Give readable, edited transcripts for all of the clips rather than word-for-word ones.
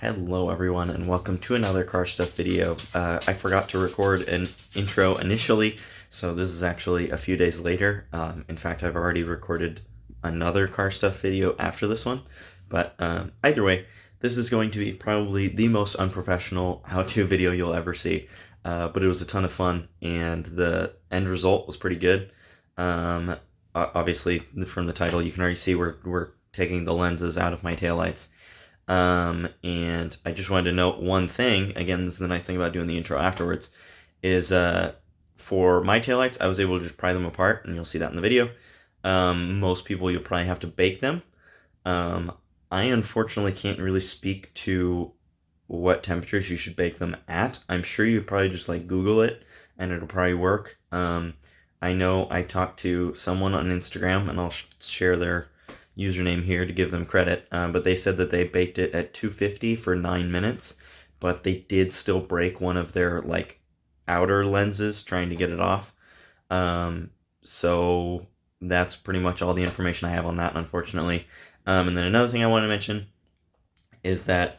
Hello everyone and welcome to another car stuff video. I forgot to record an intro initially, so this is actually a few days later. In fact, I've already recorded another car stuff video after this one, but either way, this is going to be probably the most unprofessional how-to video you'll ever see, but it was a ton of fun and the end result was pretty good. Obviously, from the title, you can already see we're taking the lenses out of my taillights. And I just wanted to note one thing. Again, this is the nice thing about doing the intro afterwards, is for my taillights, I was able to just pry them apart, and you'll see that in the video. Most people, you'll probably have to bake them. I unfortunately can't really speak to what temperatures you should bake them at. I'm sure you probably just like Google it, and it'll probably work. I know I talked to someone on Instagram, and I'll share their username here to give them credit, but they said that they baked it at 250 for 9 minutes, but they did still break one of their like outer lenses trying to get it off. So that's pretty much all the information I have on that, unfortunately. And then another thing I want to mention is that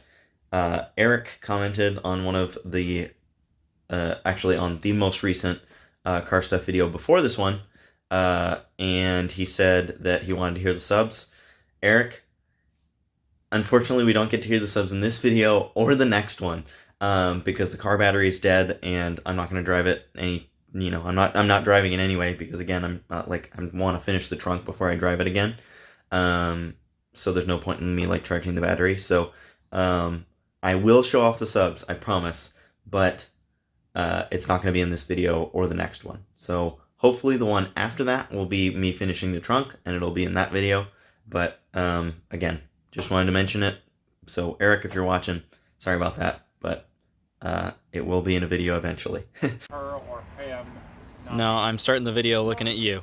Eric commented on one of the actually on the most recent car stuff video before this one, and he said that he wanted to hear the subs. Eric, unfortunately we don't get to hear the subs in this video or the next one, because the car battery is dead and I'm not going to drive it I'm not driving it anyway, because again, I want to finish the trunk before I drive it again. So there's no point in me like charging the battery. So I will show off the subs, I promise, but it's not going to be in this video or the next one. So hopefully the one after that will be me finishing the trunk, and it'll be in that video. But again, just wanted to mention it. So Eric, if you're watching, sorry about that, but it will be in a video eventually. No, I'm starting the video looking at you.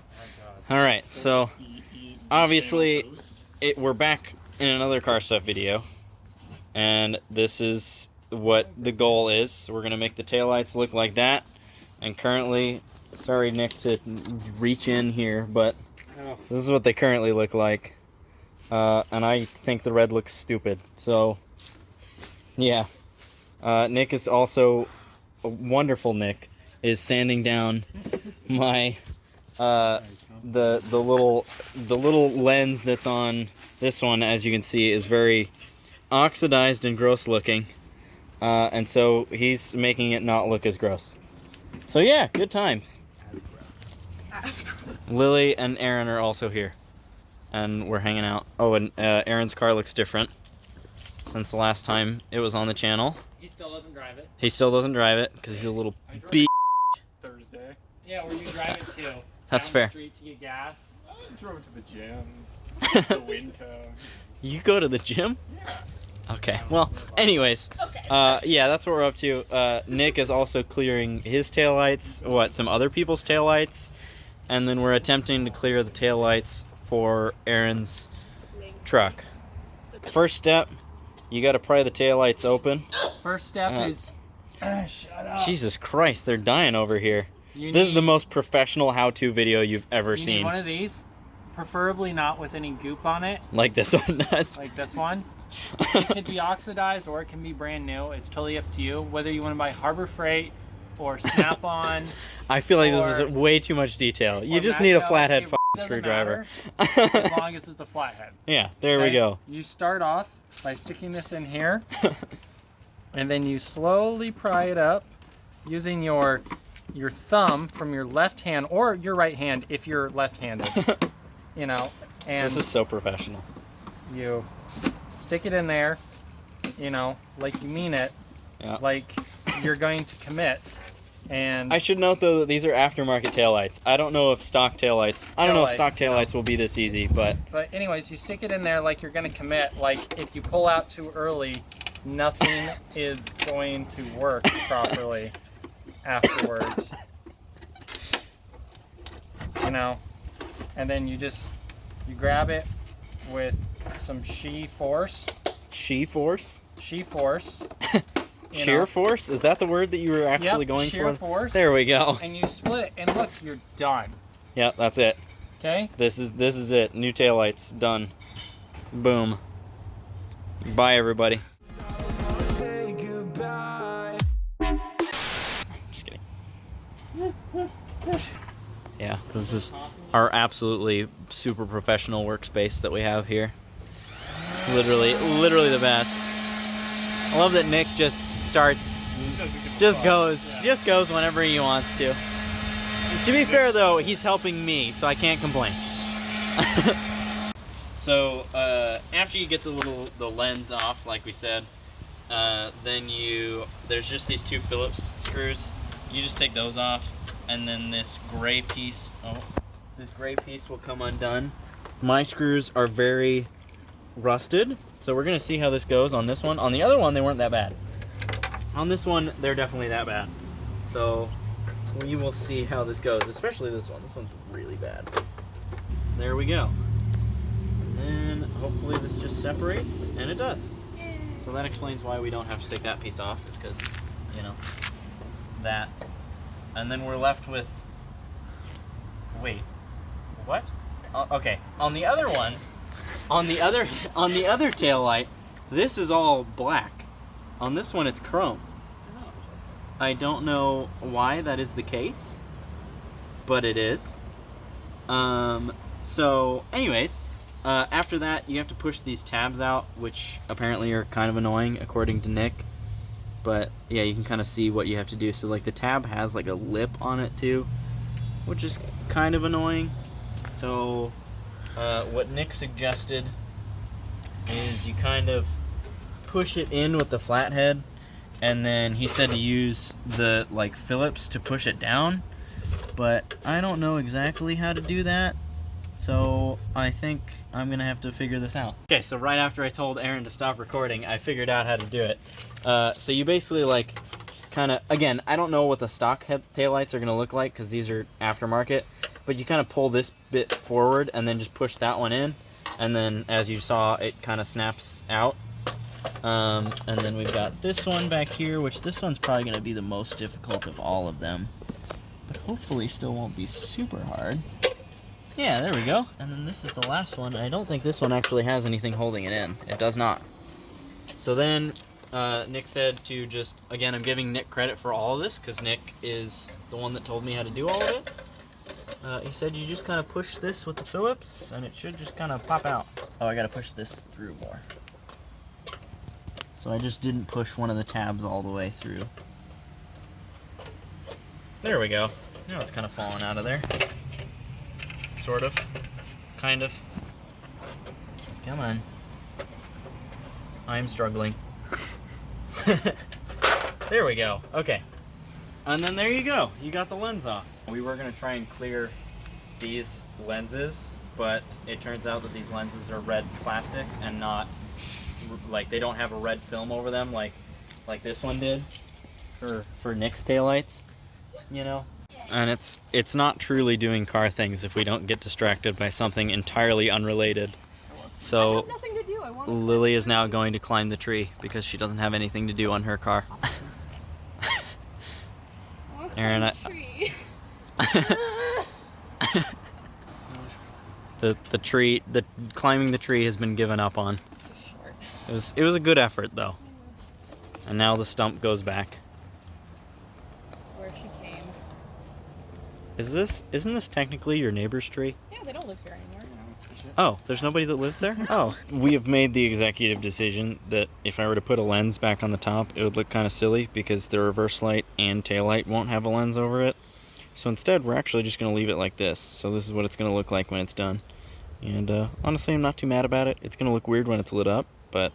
Alright, so obviously we're back in another car stuff video, and this is what the goal is. We're going to make the taillights look like that, and currently, sorry Nick to reach in here, but this is what they currently look like. And I think the red looks stupid. So, yeah. Nick is also, wonderful Nick, is sanding down my, the little lens that's on this one, as you can see, is very oxidized and gross looking. And so he's making it not look as gross. So yeah, good times. Lily and Aaron are also here, and we're hanging out. Oh, and Aaron's car looks different since the last time it was on the channel. He still doesn't drive it. He still doesn't drive it because he's a little b****. Thursday. Yeah, where you drive it to? That's down fair. The street to get gas. I drove to the gym. The winter. You go to the gym? Yeah. Okay, well, anyways, yeah, that's what we're up to. Nick is also clearing his taillights, some other people's taillights, and then we're attempting to clear the taillights for Aaron's truck. First step, you gotta pry the taillights open. First step is... shut up. Jesus Christ, they're dying over here. This is the most professional how-to video you've ever seen. You need one of these, preferably not with any goop on it. Like this one does. Like this one. It could be oxidized or it can be brand new. It's totally up to you whether you want to buy Harbor Freight or Snap-on. I feel like this is way too much detail. You just need a flathead screwdriver. As long as it's a flathead. Yeah, there we go. You start off by sticking this in here, and then you slowly pry it up using your thumb from your left hand or your right hand if you're left-handed. You know, and this is so professional. You stick it in there, you know, like you mean it, yeah. Like you're going to commit. And I should note though that these are aftermarket taillights. I don't know if stock taillights will be this easy, but anyways, you stick it in there like you're going to commit. Like if you pull out too early, nothing is going to work properly afterwards. You know, and then you grab it with some shear force. Shear force? Shear force. Shear force? Is that the word that you were actually going for? Shear force. There we go. And you split it, and look, you're done. Yeah, that's it. Okay? This is it. New taillights. Done. Boom. Bye, everybody. Yeah, this is our absolutely super professional workspace that we have here. Literally the best. I love that Nick just starts, just goes whenever he wants to. To be fair though, he's helping me, so I can't complain. So after you get the lens off, like we said, then there's just these two Phillips screws. You just take those off, and then this gray piece will come undone. My screws are very rusted, so we're gonna see how this goes on this one. On the other one, they weren't that bad. On this one, they're definitely that bad. So we will see how this goes, especially this one. This one's really bad. There we go. And then hopefully this just separates, and it does. So that explains why we don't have to take that piece off, is because, you know, that. And then we're left with, wait, what? Okay, on the other one, on the other tail light, this is all black. On this one, it's chrome. I don't know why that is the case, but it is. So anyways, after that, you have to push these tabs out, which apparently are kind of annoying according to Nick. But yeah, you can kind of see what you have to do. So like the tab has like a lip on it too, which is kind of annoying. So what Nick suggested is you kind of push it in with the flathead, and then he said to use the like Phillips to push it down, but I don't know exactly how to do that, so I think I'm gonna have to figure this out. Okay, so right after I told Aaron to stop recording, I figured out how to do it. So you basically like kind of, again, I don't know what the stock taillights are gonna look like because these are aftermarket, but you kind of pull this bit forward and then just push that one in, and then as you saw, it kind of snaps out. And then we've got this one back here, which this one's probably going to be the most difficult of all of them, but hopefully still won't be super hard. Yeah, there we go. And then this is the last one. I don't think this one actually has anything holding it in. It does not. So then Nick said to just, again, I'm giving Nick credit for all of this because Nick is the one that told me how to do all of it. He said you just kind of push this with the Phillips and it should just kind of pop out. Oh, I got to push this through more. So I just didn't push one of the tabs all the way through. There we go. Now it's kind of falling out of there. Sort of. Kind of. Come on. I'm struggling. There we go. Okay. And then there you go. You got the lens off. We were going to try and clear these lenses, but it turns out that these lenses are red plastic and not, like, they don't have a red film over them like this one did for Nick's taillights, you know? And it's not truly doing car things if we don't get distracted by something entirely unrelated. So I have nothing to do. I want Lily is now going to climb the tree because she doesn't have anything to do on her car. Aaron, the climbing the tree has been given up on. It was a good effort though. And now the stump goes back. where she came. Isn't this technically your neighbor's tree? Yeah, they don't live here anymore. Oh, there's nobody that lives there? Oh. We have made the executive decision that if I were to put a lens back on the top, it would look kind of silly because the reverse light and tail light won't have a lens over it. So instead, we're actually just going to leave it like this. So this is what it's going to look like when it's done. And honestly, I'm not too mad about it. It's going to look weird when it's lit up, but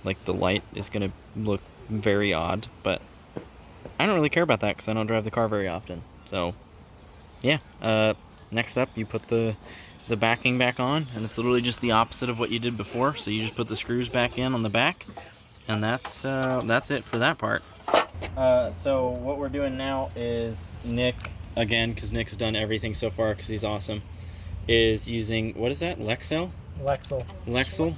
like the light is going to look very odd. But I don't really care about that because I don't drive the car very often. So yeah, next up, you put the backing back on, and it's literally just the opposite of what you did before. So you just put the screws back in on the back, and that's it for that part. So what we're doing now is Nick, again, because Nick's done everything so far because he's awesome, is using, what is that, Lexel? Lexel?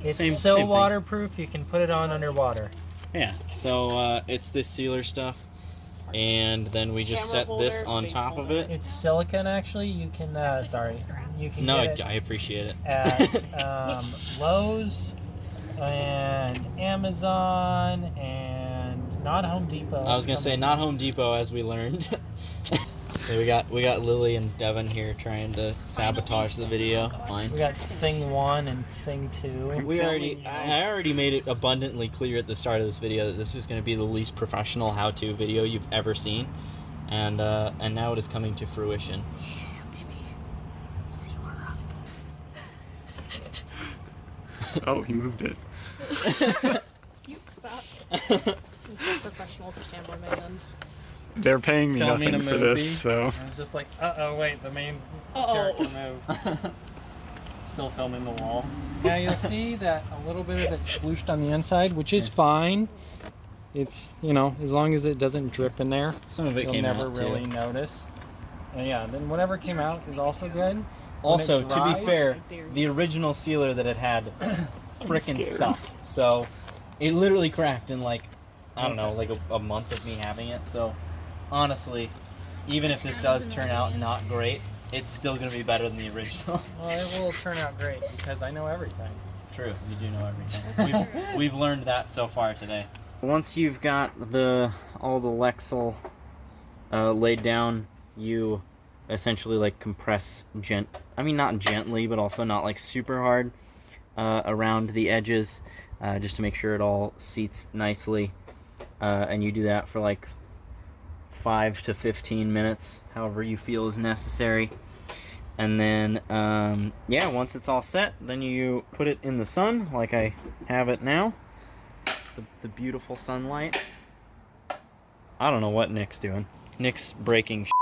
It's Same so thing. waterproof you can put it on underwater. Yeah, so it's this sealer stuff, and then we just set this on top of it. It's silicone actually. You can you can No, get it I appreciate it. at Lowe's and Amazon and not Home Depot. I was gonna say not Home Depot, as we learned. So we got Lily and Devin here trying to sabotage the video. Fine. We got thing 1 and thing 2. I already made it abundantly clear at the start of this video that this was going to be the least professional how-to video you've ever seen, and now it is coming to fruition. Oh, he moved it. You suck. He's a professional cameraman. They're paying me Filming nothing a for movie. this, so. I was just like, uh-oh, wait, the main character moved. Still filming the wall. Yeah, you'll see that a little bit of it splooshed on the inside, which is fine. It's, you know, as long as it doesn't drip in there, Some of it you'll came never out really too. notice. And yeah, then whatever came out is also good. Also, to be dries, fair, I dare you. the original sealer that it had frickin' sucked. So it literally cracked in like, I don't know, like a month of me having it. So honestly, even if this does turn out not great, it's still gonna be better than the original. Well, it will turn out great because I know everything. True, you do know everything. We've learned that so far today. Once you've got all the Lexel laid down, you essentially like compress not gently, but also not like super hard around the edges, just to make sure it all seats nicely. And you do that for like 5 to 15 minutes, however you feel is necessary. And then, yeah, once it's all set, then you put it in the sun, like I have it now. The beautiful sunlight. I don't know what Nick's doing. Nick's breaking shit.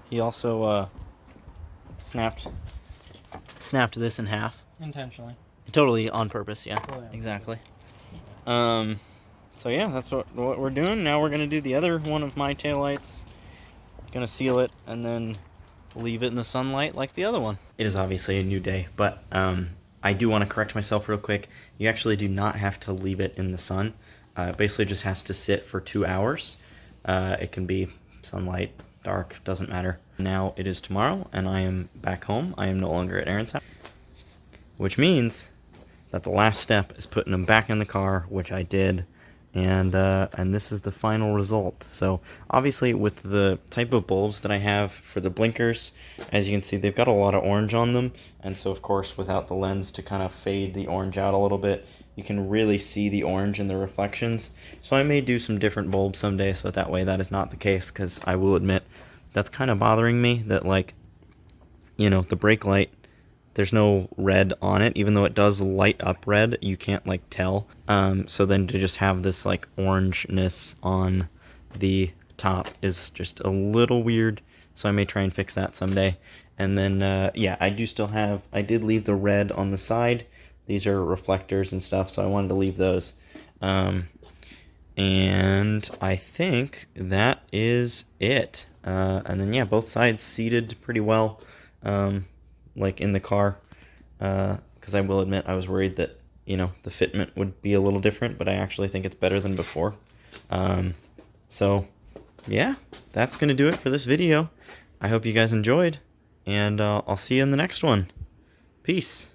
He also, snapped this in half. Intentionally. Totally on purpose, yeah. Totally on Exactly. So yeah, that's what we're doing. Now we're gonna do the other one of my taillights. Gonna seal it and then leave it in the sunlight like the other one. It is obviously a new day, but I do want to correct myself real quick. You actually do not have to leave it in the sun. It basically just has to sit for 2 hours. It can be sunlight, dark, doesn't matter. Now it is tomorrow and I am back home. I am no longer at Aaron's house, which means that the last step is putting them back in the car, which I did, and this is the final result. So obviously with the type of bulbs that I have for the blinkers, as you can see, they've got a lot of orange on them, and so of course without the lens to kind of fade the orange out a little bit, you can really see the orange in the reflections. So I may do some different bulbs someday, so that way that is not the case, because I will admit that's kind of bothering me that, like, you know, the brake light, there's no red on it, even though it does light up red, you can't like tell. So then to just have this like orangeness on the top is just a little weird. So I may try and fix that someday. And then, yeah, I did leave the red on the side. These are reflectors and stuff, so I wanted to leave those. And I think that is it. And then, yeah, both sides seated pretty well. Like in the car, because I will admit I was worried that, you know, the fitment would be a little different, but I actually think it's better than before. So yeah, that's gonna do it for this video. I hope you guys enjoyed, and I'll see you in the next one. Peace.